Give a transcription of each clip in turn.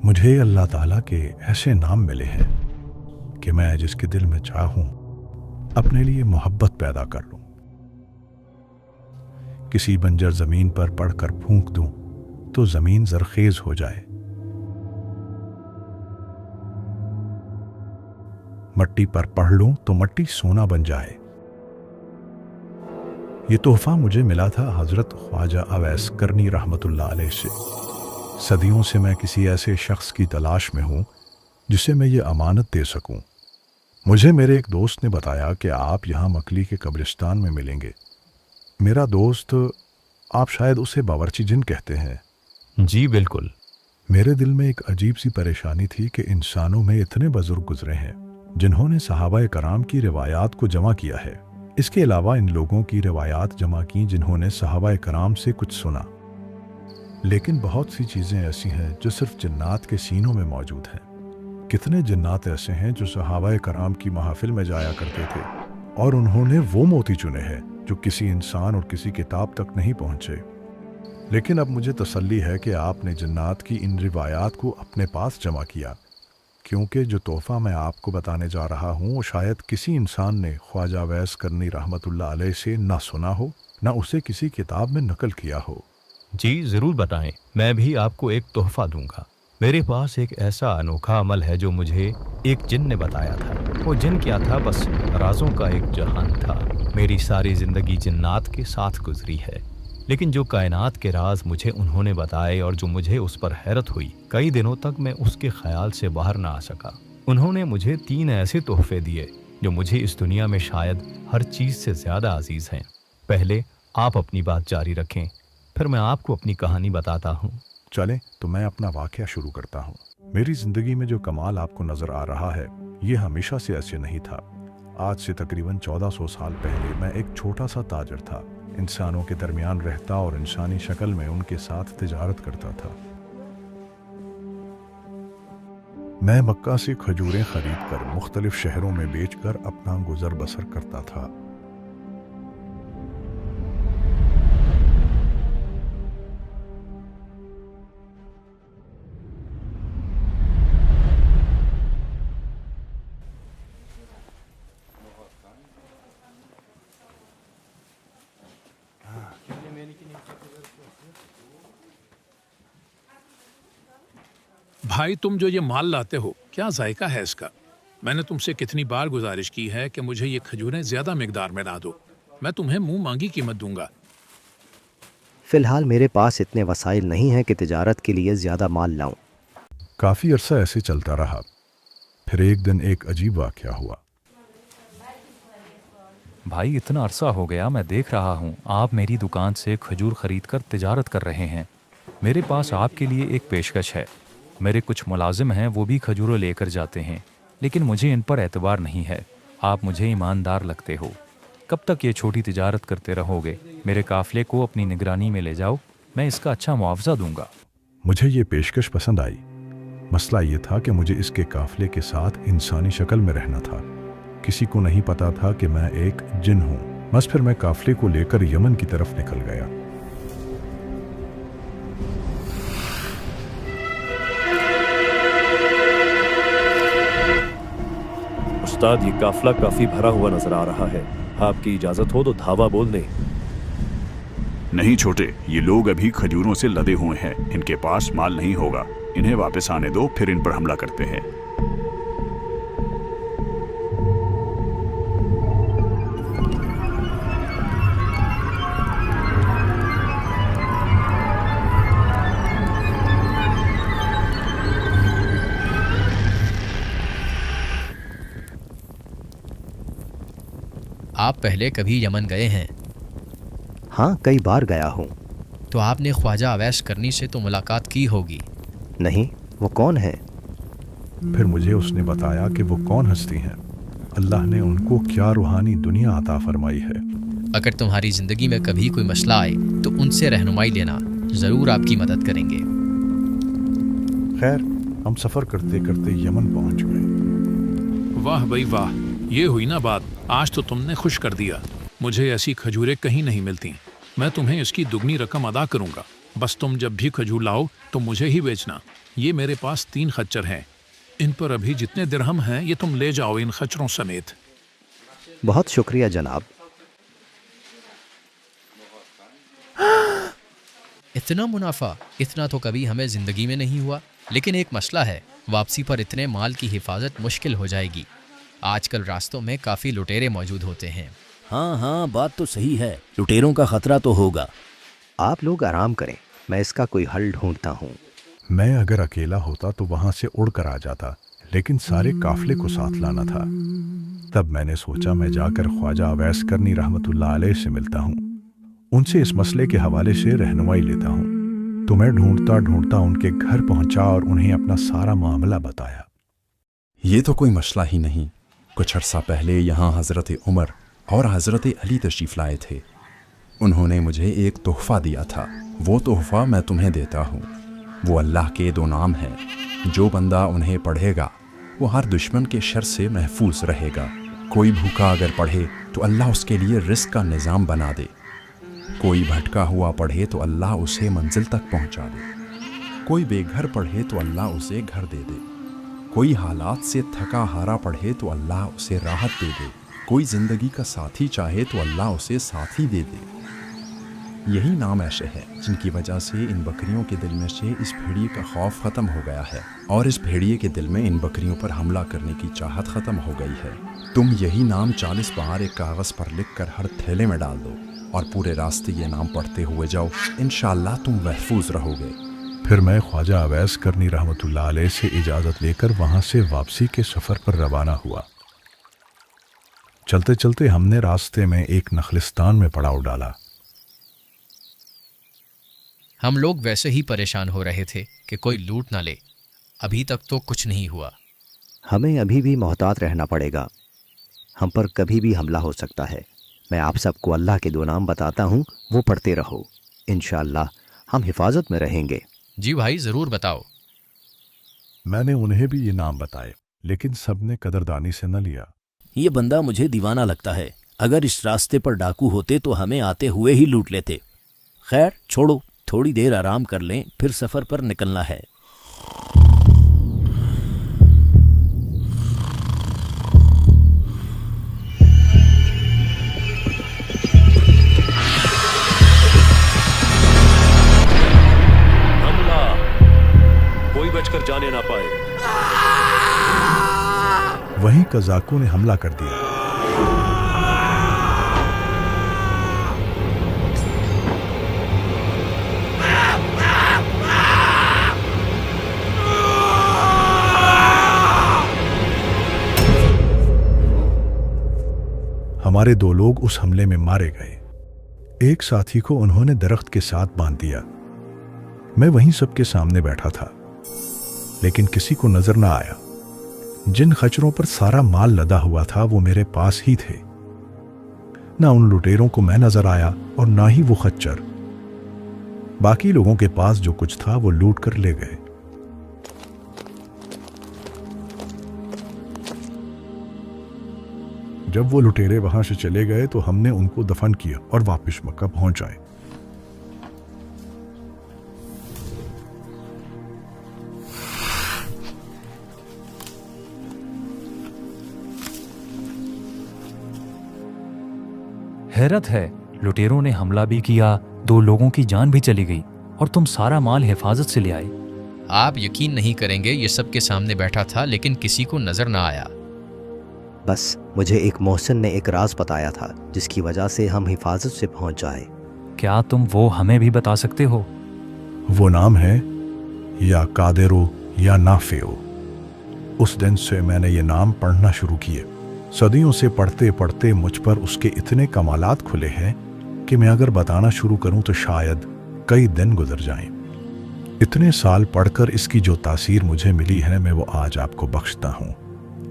मुझे अल्लाह ताला के ऐसे नाम मिले हैं कि मैं जिसके दिल में चाहूं अपने लिए मोहब्बत पैदा कर लूं। किसी बंजर ज़मीन पर पढ़कर फूंक दूं तो ज़मीन ज़रखेज़ हो जाए। मट्टी पर पढ़ लूं तो मट्टी सोना बन जाए। ये तोहफा मुझे मिला था हज़रत ख्वाजा अवैस करनी रहमतुल्लाह अलैह से। सदियों से मैं किसी ऐसे शख्स की तलाश में हूँ जिसे मैं ये अमानत दे सकूँ। मुझे मेरे एक दोस्त ने बताया कि आप यहाँ मकली के कब्रिस्तान में मिलेंगे। मेरा दोस्त, आप शायद उसे बावर्ची जिन कहते हैं। जी बिल्कुल। मेरे दिल में एक अजीब सी परेशानी थी कि इंसानों में इतने बुजुर्ग गुजरे हैं जिन्होंने सहाबाए कराम की रिवायात को जमा किया है। इसके अलावा इन लोगों की रिवायात जमा की जिन्होंने सहाबाए कराम से कुछ सुना। लेकिन बहुत सी चीज़ें ऐसी हैं जो सिर्फ जन्नात के सीनों में मौजूद हैं। कितने जन्नात ऐसे हैं जो सहाबाए कराम की महफिल में जाया करते थे और उन्होंने वो मोती चुने हैं जो किसी इंसान और किसी किताब तक नहीं पहुँचे। लेकिन अब मुझे तसल्ली है कि आपने जन्नात की इन रिवायात को अपने पास जमा किया, क्योंकि जो तोहफ़ा मैं आपको बताने जा रहा हूँ वो शायद किसी इंसान ने ख्वाजा अवैस करनी रहमतुल्लाह अलैह से ना सुना हो, ना उसे किसी किताब में नकल किया हो। जी ज़रूर बताएं, मैं भी आपको एक तोहफ़ा दूंगा। मेरे पास एक ऐसा अनोखा अमल है जो मुझे एक जिन ने बताया था। वो जिन क्या था, बस राज़ों का एक जहान था। मेरी सारी ज़िंदगी जिन्नात के साथ गुजरी है, लेकिन जो कायनात के राज मुझे उन्होंने बताए और जो मुझे उस पर हैरत हुई, कई दिनों तक मैं उसके ख्याल से बाहर ना आ सका। उन्होंने मुझे 3 ऐसे तोहफे दिए जो मुझे इस दुनिया में शायद हर चीज़ से ज़्यादा अजीज़ हैं। पहले आप अपनी बात जारी रखें, फिर मैं आपको अपनी कहानी बताता हूँ। चलें तो मैं अपना वाक़या शुरू करता हूँ। मेरी ज़िंदगी में जो कमाल आपको नज़र आ रहा है ये हमेशा से ऐसे नहीं था। आज से तकरीबन 1400 साल पहले मैं एक छोटा सा ताजर था। इंसानों के दरमियान रहता और इंसानी शक्ल में उनके साथ तिजारत करता था। मैं मक्का से खजूरें खरीद कर मुख्तलिफ शहरों में बेचकर अपना गुजर बसर करता था। भाई, तुम जो ये माल लाते हो, क्या जायका है इसका? मैंने तुमसे कितनी बार गुजारिश की है कि मुझे ये खजूरें ज्यादा मिकदार में ला दो। मैं तुम्हें मुंह मांगी कीमत दूंगा। फ़िलहाल मेरे पास इतने वसाइल नहीं हैं कि तिजारत के लिए ज़्यादा माल लाऊं। काफ़ी अरसा ऐसे चलता रहा। फिर एक दिन एक अजीब वाक़या हुआ। भाई, इतना अरसा हो गया मैं देख रहा हूँ आप मेरी दुकान से खजूर खरीद कर तिजारत कर रहे हैं। मेरे पास आपके लिए एक पेशकश है। मेरे कुछ मुलाजिम हैं, वो भी खजूरें लेकर जाते हैं, लेकिन मुझे इन पर एतबार नहीं है। आप मुझे ईमानदार लगते हो। कब तक ये छोटी तिजारत करते रहोगे? मेरे काफ़िले को अपनी निगरानी में ले जाओ, मैं इसका अच्छा मुआवजा दूंगा। मुझे ये पेशकश पसंद आई। मसला ये था कि मुझे इसके काफ़िले के साथ इंसानी शक्ल में रहना था। किसी को नहीं पता था कि मैं एक जिन हूँ। बस फिर मैं काफ़िले को लेकर यमन की तरफ निकल गया। उस्ताद, ये काफिला काफी भरा हुआ नजर आ रहा है। आपकी इजाजत हो तो धावा बोल दें। नहीं छोटे, ये लोग अभी खजूरों से लदे हुए हैं। इनके पास माल नहीं होगा। इन्हें वापस आने दो, फिर इन पर हमला करते हैं। आप पहले कभी यमन गए हैं? हाँ, कई बार गया हूँ। तो आपने ख्वाजा अवैस करनी से तो मुलाकात की होगी। नहीं, वो कौन है? फिर मुझे उसने बताया कि वो कौन हस्ती हैं। अल्लाह ने उनको क्या रूहानी दुनिया अता फरमाई है। अगर तुम्हारी ज़िंदगी में कभी कोई मसला आए तो उनसे रहनुमाई लेना, ज़रूर आपकी मदद करेंगे। खैर, हम सफ़र करते करते यमन पहुंच गए। वाह भाई वाह, ये हुई ना बात। आज तो तुमने खुश कर दिया। मुझे ऐसी खजूरें कहीं नहीं मिलती। मैं तुम्हें इसकी दुगनी रकम अदा करूंगा। बस तुम जब भी खजूर लाओ तो मुझे ही बेचना। ये मेरे पास 3 खच्चर हैं, इन पर अभी जितने दिरहम हैं ये तुम ले जाओ इन खच्चरों समेत। बहुत शुक्रिया जनाब। इतना मुनाफा, इतना तो कभी हमें ज़िंदगी में नहीं हुआ। लेकिन एक मसला है, वापसी पर इतने माल की हिफाजत मुश्किल हो जाएगी। आजकल रास्तों में काफ़ी लुटेरे मौजूद होते हैं। हाँ हाँ, बात तो सही है, लुटेरों का खतरा तो होगा। आप लोग आराम करें, मैं इसका कोई हल ढूंढता हूँ। मैं अगर अकेला होता तो वहां से उड़ कर आ जाता, लेकिन सारे काफिले को साथ लाना था। तब मैंने सोचा मैं जाकर ख्वाजा अवैस करनी रहमतुल्लाह अलैह से मिलता हूँ, उनसे इस मसले के हवाले से रहनुमाई लेता हूँ। तो मैं ढूंढता ढूंढता उनके घर पहुंचा और उन्हें अपना सारा मामला बताया। ये तो कोई मसला ही नहीं। कुछ अरसा पहले यहाँ हज़रत उमर और हज़रत अली तशरीफ़ लाए थे। उन्होंने मुझे एक तोहफ़ा दिया था, वो तोहफ़ा मैं तुम्हें देता हूँ। वो अल्लाह के 2 नाम हैं, जो बंदा उन्हें पढ़ेगा वो हर दुश्मन के शर से महफूज रहेगा। कोई भूखा अगर पढ़े तो अल्लाह उसके लिए रिस्क का निज़ाम बना दे। कोई भटका हुआ पढ़े तो अल्लाह उसे मंजिल तक पहुँचा दे। कोई बेघर पढ़े तो अल्लाह उसे घर दे दे। कोई हालात से थका हारा पढ़े तो अल्लाह उसे राहत दे दे। कोई ज़िंदगी का साथी चाहे तो अल्लाह उसे साथी दे दे। यही नाम ऐसे है जिनकी वजह से इन बकरियों के दिल में से इस भेड़िए का खौफ ख़त्म हो गया है, और इस भेड़िए के दिल में इन बकरियों पर हमला करने की चाहत ख़त्म हो गई है। तुम यही नाम 40 बार एक कागज़ पर लिख कर हर थैले में डाल दो और पूरे रास्ते ये नाम पढ़ते हुए जाओ, इंशाअल्लाह तुम महफूज रहोगे। फिर मैं ख्वाजा अवैस करनी रहमतुल्लाह अलैह से इजाज़त लेकर वहाँ से वापसी के सफ़र पर रवाना हुआ। चलते चलते हमने रास्ते में एक नखलिस्तान में पड़ाव डाला। हम लोग वैसे ही परेशान हो रहे थे कि कोई लूट ना ले। अभी तक तो कुछ नहीं हुआ। हमें अभी भी मोहतात रहना पड़ेगा, हम पर कभी भी हमला हो सकता है। मैं आप सबको अल्लाह के 2 नाम बताता हूँ, वो पढ़ते रहो, इंशाअल्लाह हम हिफाजत में रहेंगे। जी भाई, ज़रूर बताओ। मैंने उन्हें भी ये नाम बताए, लेकिन सब ने कदरदानी से न लिया। ये बंदा मुझे दीवाना लगता है, अगर इस रास्ते पर डाकू होते तो हमें आते हुए ही लूट लेते। खैर छोड़ो, थोड़ी देर आराम कर लें, फिर सफ़र पर निकलना है। हमला, कोई बचकर जाने ना पाए। वहीं कज़ाकों ने हमला कर दिया। हमारे 2 लोग उस हमले में मारे गए। एक साथी को उन्होंने दरख्त के साथ बांध दिया। मैं वहीं सबके सामने बैठा था, लेकिन किसी को नजर ना आया। जिन खच्चरों पर सारा माल लदा हुआ था वो मेरे पास ही थे। ना उन लुटेरों को मैं नजर आया और ना ही वो खच्चर। बाकी लोगों के पास जो कुछ था वो लूट कर ले गए। जब वो लुटेरे वहां से चले गए तो हमने उनको दफन किया और वापस मक्का पहुंच आए। हैरत है, लुटेरों ने हमला भी किया, 2 लोगों की जान भी चली गई, और तुम सारा माल हिफाजत से ले आए। आप यकीन नहीं करेंगे, ये सबके सामने बैठा था लेकिन किसी को नजर ना आया। बस मुझे एक मोहसिन ने एक राज बताया था जिसकी वजह से हम हिफाजत से पहुंच जाए। क्या तुम वो हमें भी बता सकते हो? वो नाम है या कादिरो या नाफेओ। उस दिन से मैंने ये नाम पढ़ना शुरू किए। सदियों से पढ़ते पढ़ते मुझ पर उसके इतने कमालात खुले हैं कि मैं अगर बताना शुरू करूं तो शायद कई दिन गुजर जाएं। इतने साल पढ़कर इसकी जो तासीर मुझे मिली है मैं वो आज आपको बख्शता हूं।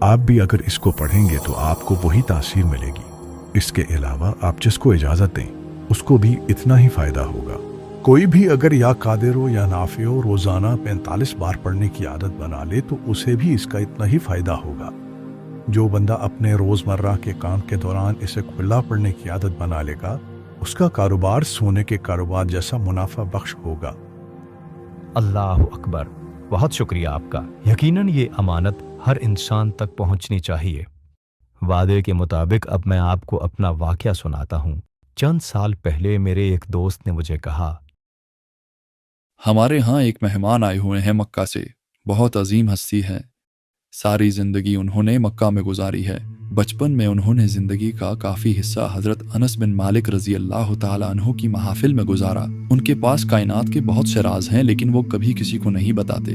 आप भी अगर इसको पढ़ेंगे तो आपको वही तासीर मिलेगी। इसके अलावा आप जिसको इजाज़त दें उसको भी इतना ही फ़ायदा होगा। कोई भी अगर या कादिरो या नाफियो रोज़ाना 45 बार पढ़ने की आदत बना ले तो उसे भी इसका इतना ही फ़ायदा होगा। जो बंदा अपने रोज़मर्रा के काम के दौरान इसे खुला पढ़ने की आदत बना लेगा اس کا کاروبار سونے کے کاروبار جیسا منافع بخش ہوگا۔ اللہ اکبر، بہت شکریہ آپ کا۔ یقیناً یہ امانت ہر انسان تک پہنچنی چاہیے۔ وعدے کے مطابق اب میں آپ کو اپنا واقعہ سناتا ہوں۔ چند سال پہلے میرے ایک دوست نے مجھے کہا، ہمارے ہاں ایک مہمان آئے ہوئے ہیں مکہ سے، بہت عظیم ہستی ہے۔ ساری زندگی انہوں نے مکہ میں گزاری ہے۔ بچپن میں انہوں نے زندگی کا کافی حصہ حضرت انس بن مالک رضی اللہ تعالیٰ عنہ کی محافل میں گزارا۔ ان کے پاس کائنات کے بہت سے راز ہیں لیکن وہ کبھی کسی کو نہیں بتاتے۔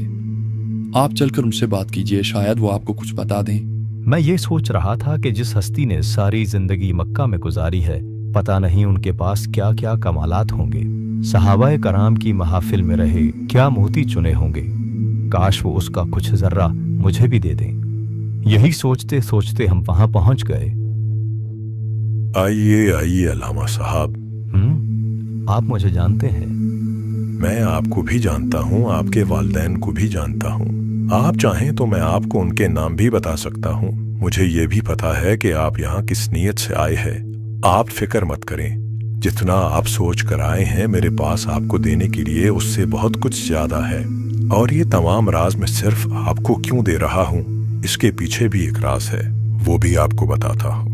آپ چل کر ان سے بات کیجئے، شاید وہ آپ کو کچھ بتا دیں۔ میں یہ سوچ رہا تھا کہ جس ہستی نے ساری زندگی مکہ میں گزاری ہے، پتہ نہیں ان کے پاس کیا کیا کمالات ہوں گے۔ صحابہ کرام کی محافل میں رہے، کیا موتی چنے ہوں گے۔ کاش وہ اس کا کچھ ذرہ مجھے بھی دے دیں۔ یہی سوچتے سوچتے ہم وہاں پہنچ گئے۔ آئیے آئیے علامہ صاحب۔ آپ مجھے جانتے ہیں؟ میں آپ کو بھی جانتا ہوں، آپ کے والدین کو بھی جانتا ہوں۔ آپ چاہیں تو میں آپ کو ان کے نام بھی بتا سکتا ہوں۔ مجھے یہ بھی پتا ہے کہ آپ یہاں کس نیت سے آئے ہیں۔ آپ فکر مت کریں، جتنا آپ سوچ کر آئے ہیں میرے پاس آپ کو دینے کے لیے اس سے بہت کچھ زیادہ ہے۔ اور یہ تمام راز میں صرف آپ کو کیوں دے رہا ہوں، اس کے پیچھے بھی ایک راز ہے، وہ بھی آپ کو بتاتا ہوں۔